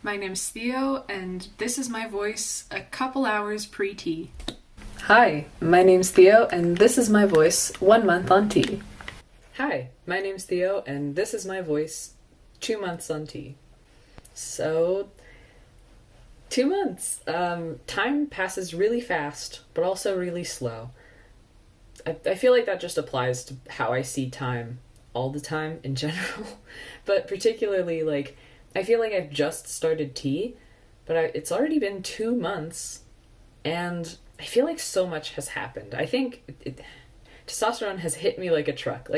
My name's Theo, and this is my voice a couple hours pre-tea. Hi, my name's Theo, and this is my voice 1 month on tea. Hi, my name's Theo, and this is my voice 2 months on tea. So, 2 months. Time passes really fast, but also really slow. I feel like that just applies to how I see time all the time in general, but particularly I feel like I've just started tea, but it's already been 2 months, and I feel like so much has happened. I think testosterone has hit me like a truck.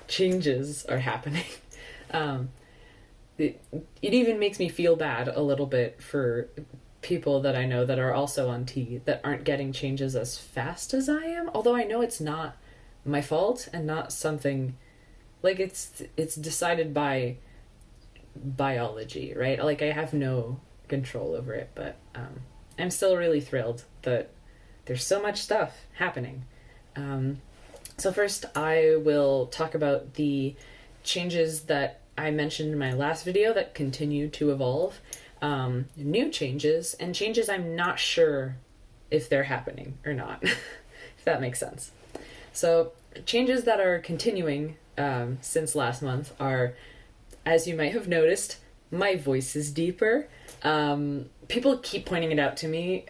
Changes are happening. It even makes me feel bad a little bit for people that I know that are also on tea that aren't getting changes as fast as I am, although I know it's not my fault and not something, it's decided by biology, right? I have no control over it, but I'm still really thrilled that there's so much stuff happening. So first I will talk about the changes that I mentioned in my last video that continue to evolve, new changes, and changes I'm not sure if they're happening or not, if that makes sense. So changes that are continuing since last month are, as you might have noticed, my voice is deeper. People keep pointing it out to me.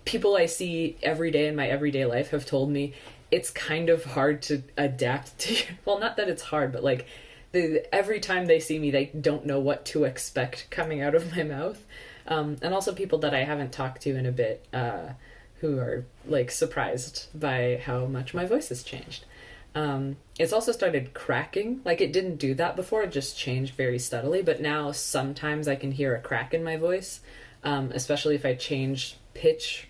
People I see every day in my everyday life have told me it's kind of hard to adapt to. Well, not that it's hard, but every time they see me, they don't know what to expect coming out of my mouth. And also people that I haven't talked to in a bit who are surprised by how much my voice has changed. It's also started cracking. It didn't do that before, it just changed very steadily, but now sometimes I can hear a crack in my voice, especially if I change pitch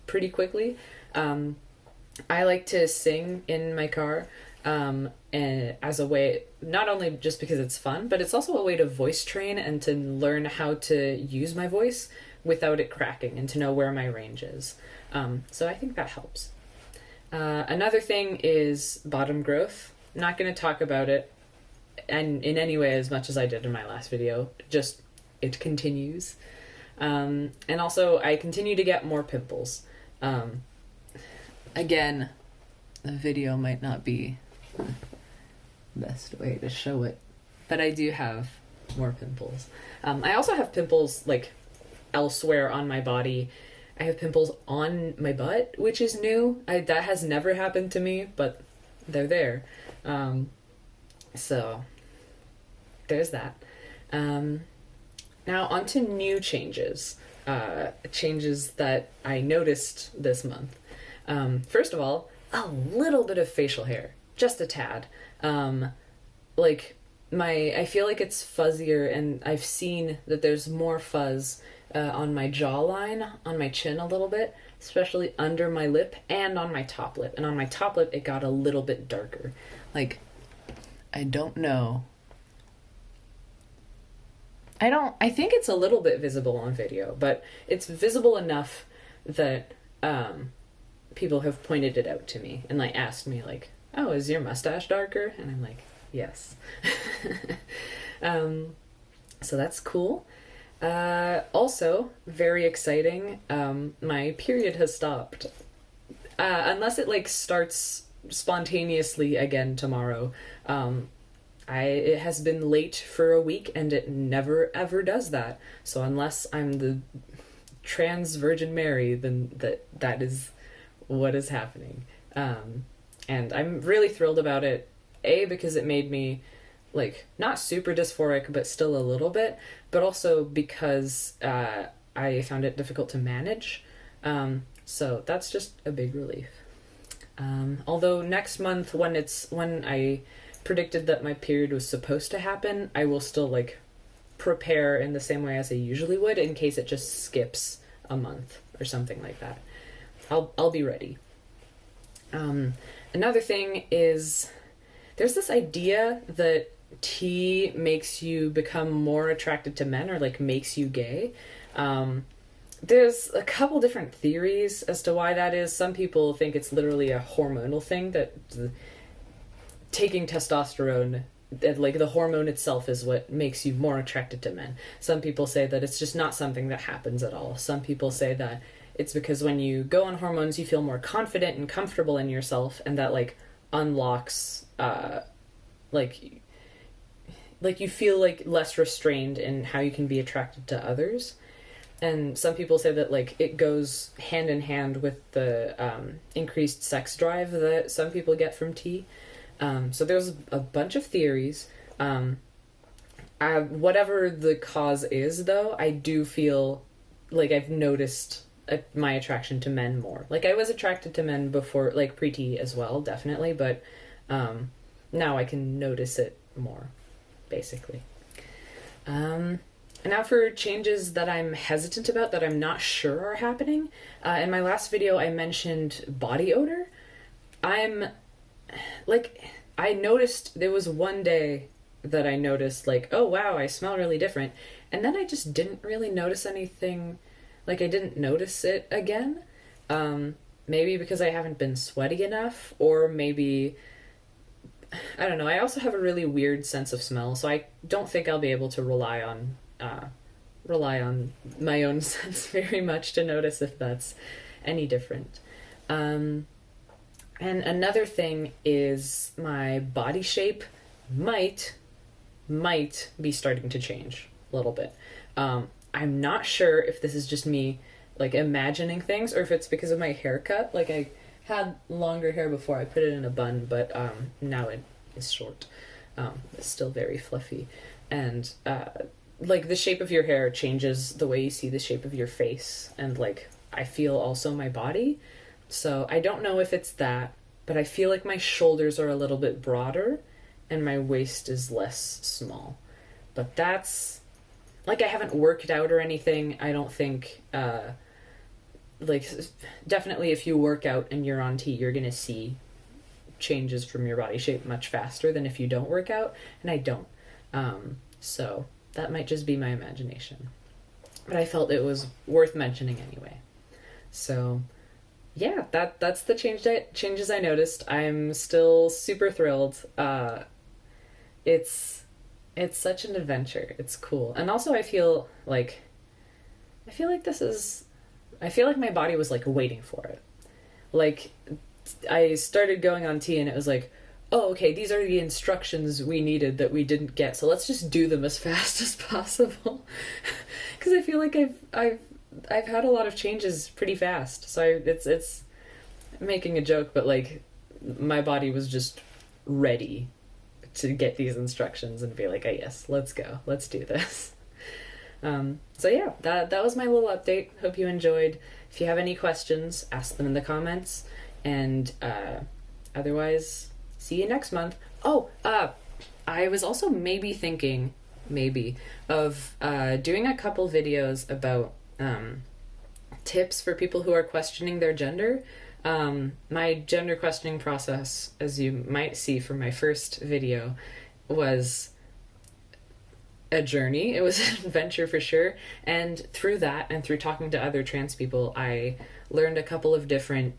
pretty quickly. I like to sing in my car, and as a way, not only just because it's fun, but it's also a way to voice train and to learn how to use my voice without it cracking and to know where my range is. So I think that helps. Another thing is bottom growth. Not going to talk about it and in any way as much as I did in my last video, just it continues. And also I continue to get more pimples. Again, the video might not be the best way to show it, but I do have more pimples. I also have pimples elsewhere on my body. I have pimples on my butt, which is new. That has never happened to me, but they're there. So there's that. Now on to new changes. Changes that I noticed this month. First of all, a little bit of facial hair, just a tad. I feel like it's fuzzier, and I've seen that there's more fuzz on my jawline, on my chin a little bit, especially under my lip and on my top lip. And on my top lip, it got a little bit darker. I don't know. I think it's a little bit visible on video, but it's visible enough that people have pointed it out to me and asked me oh, is your mustache darker? And I'm like, yes. So that's cool. Also, very exciting, my period has stopped. Unless it starts spontaneously again tomorrow. It has been late for a week, and it never ever does that. So unless I'm the trans Virgin Mary, then that is what is happening. And I'm really thrilled about it. Because it made me not super dysphoric, but still a little bit, but also because I found it difficult to manage. So that's just a big relief. Although next month, when I predicted that my period was supposed to happen, I will still prepare in the same way as I usually would in case it just skips a month or something like that. I'll be ready. Another thing is there's this idea that tea makes you become more attracted to men, or makes you gay. There's a couple different theories as to why that is. Some people think it's literally a hormonal thing, that taking testosterone like the hormone itself is what makes you more attracted to men. Some people say that it's just not something that happens at all. Some people say that it's because when you go on hormones, you feel more confident and comfortable in yourself, and that like unlocks like you feel like less restrained in how you can be attracted to others. And some people say that like it goes hand in hand with the increased sex drive that some people get from tea. So there's a bunch of theories. Whatever the cause is, though, I do feel like I've noticed my attraction to men more. Like I was attracted to men before, like pre-tea as well, definitely, but now I can notice it more, basically. And now for changes that I'm hesitant about, that I'm not sure are happening. In my last video, I mentioned body odor. I noticed there was one day that I noticed like, oh wow, I smell really different. And then I just didn't really notice anything. Like I didn't notice it again. Maybe because I haven't been sweaty enough, or maybe, I don't know. I also have a really weird sense of smell, so I don't think I'll be able to rely on my own sense very much to notice if that's any different. And another thing is my body shape might be starting to change a little bit. I'm not sure if this is just me like imagining things, or if it's because of my haircut. Like I had longer hair before, I put it in a bun, but now it is short. It's still very fluffy. And like the shape of your hair changes the way you see the shape of your face, and like I feel also my body. So I don't know if it's that, but I feel like my shoulders are a little bit broader and my waist is less small. But that's like, I haven't worked out or anything. I don't think like definitely if you work out and you're on tea, you're gonna see changes from your body shape much faster than if you don't work out, and I don't. So that might just be my imagination, but I felt it was worth mentioning anyway. So yeah, that's the changes I noticed. I'm still super thrilled. It's such an adventure. It's cool. And also I feel like my body was like waiting for it. Like I started going on tea and it was like, oh, okay, these are the instructions we needed that we didn't get, so let's just do them as fast as possible. Because I feel like I've had a lot of changes pretty fast. So it's making a joke, but like my body was just ready to get these instructions and be like, oh yes, let's go, let's do this. So yeah, that was my little update. Hope you enjoyed. If you have any questions, ask them in the comments, and otherwise, see you next month. I was also thinking of doing a couple videos about tips for people who are questioning their gender. My gender questioning process, as you might see from my first video, was a journey. It was an adventure for sure. And through that, and through talking to other trans people, I learned a couple of different,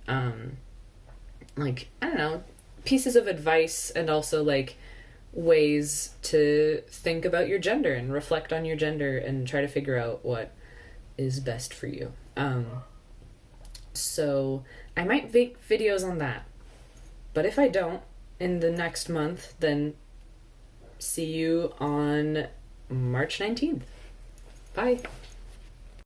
pieces of advice, and also like ways to think about your gender and reflect on your gender and try to figure out what is best for you. So I might make videos on that, but if I don't in the next month, then see you on March 19th. Bye.